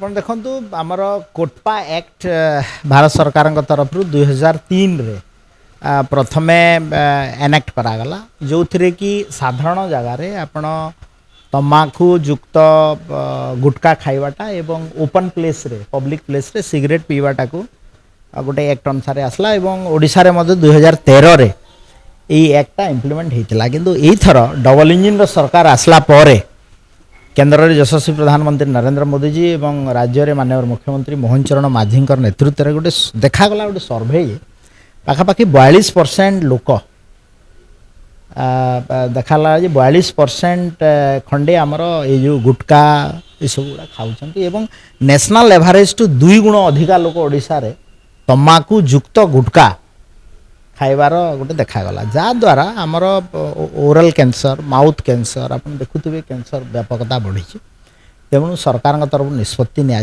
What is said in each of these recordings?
आपण देखंतु आमर कोटपा एक्ट भारत सरकार तरफ 2003 रे प्रथमे एनेक्ट करागला जो थे कि साधारण जगार आपण तमाखु युक्त गुटखा खाइबाटा एवं ओपन प्लेस रे पब्लिक प्लेस रे सिगरेट पीवाटा को गोटे एक्ट अनुसार आसला एवं ओडिशा रे मध्य 2013 रे यही एक्टा इम्प्लीमेंट होता किंतु यही थर डबल इंजिन रो सरकार आसला परे केन्द्र में यशस्वी प्रधानमंत्री नरेंद्र मोदी जी एवं राज्य में माननीय मुख्यमंत्री मोहन चरण माझी नेतृत्व में गोटे देखागला गोटे सर्भे पाखापाखि 42% लोक देखाला 42% खंडे आमर ये जो गुटखा ये सब गुड़ा खाऊँ नेशनल एवरेज टू 2 गुण अधिका लोक ओडिशा रे तम्बाकू युक्त गुटखा खाइबार गोटे देखागला जहाँद्वारा आमर ओरल कैंसर माउथ कैंसर आप देखुवे कैंसर व्यापकता बढ़ी तेणु सरकार तरफ निष्पत्ति नि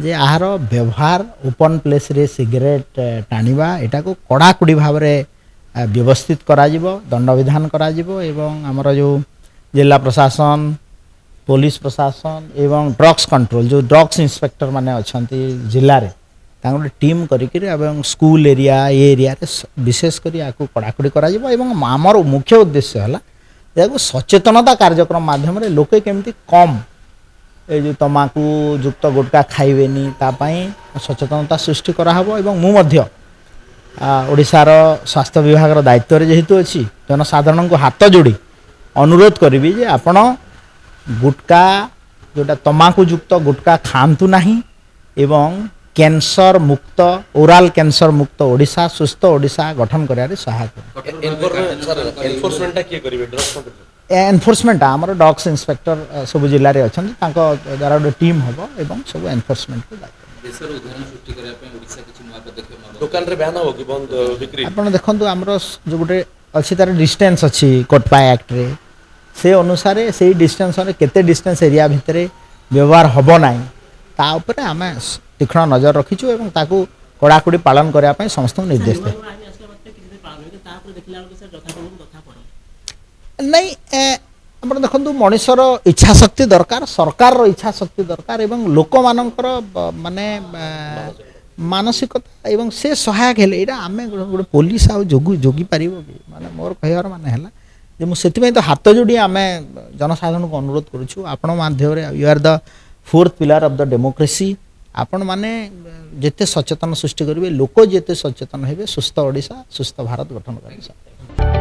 यार व्यवहार ओपन प्लेस रे सिगरेट टाणिबा एटा को कड़ाकड़ी भाव में व्यवस्थित करा दंड विधान करा एवं आमर जो जिला प्रशासन पुलिस प्रशासन एवं ड्रग्स कंट्रोल जो ड्रग्स इंस्पेक्टर माने अछंती जिले में गोटे टीम कर स्कूल एरिया ये एरिया रे विशेष कर आपको कड़ाकड़ी आमर मुख्य उद्देश्य है या सचेतनता कार्यक्रम माध्यम लोके केमती कम ये जो तम्बाकू युक्त गुटखा खाइबेनी तापाई सचेतनता सृष्टि कराहब एवं मु मध्य ओडिशार स्वास्थ्य विभाग दायित्व जेहेतु अच्छी जनसाधारण को हाथ जोड़ी अनुरोध करी जे आपण गुटखा जोटा तम्बाकू युक्त गुटखा खातु नहीं एवं कैंसर मुक्त ओराल कैंसर मुक्त ओडिशा सुस्थ ओडिशा गठन करियारे सहायक एनफोर्समेंट आमर डॉग्स इंस्पेक्टर सब जिले में अच्छा द्वारा गोटे टीम हम एवं सब एनफोर्समेंट को आप देखो आमर जो गोटे अच्छी तार डिस्टेंस अच्छी कोटपा एक्ट रे से अनुसार से डिस्टेंस केते डिस्टेंस एरिया भितर व्यवहार हम ना तापर आम तीक्ष्ण नजर रखीचु एवं ताकू कड़ाकड़ी पालन करने समस्त निर्देश दे नहीं आप देखो मनुष्यर इच्छा शक्ति दरकार सरकार इच्छा शक्ति दरकार एवं लोक मानकर माने मानसिकता एवं से सहायक हेले आम गोटे पुलिस जोगी पार माने मोर कहर माने है जे मुझे तो हाथ जोड़ी आम जनसाधारण को अनुरोध करुँ आपण माध्यम you are the fourth pillar of the democracy आपण माने जेते सचेतन सृष्टि करेंगे लोक जेते सचेतन हेबे सुस्थ ओडिशा सुस्थ भारत गठन कर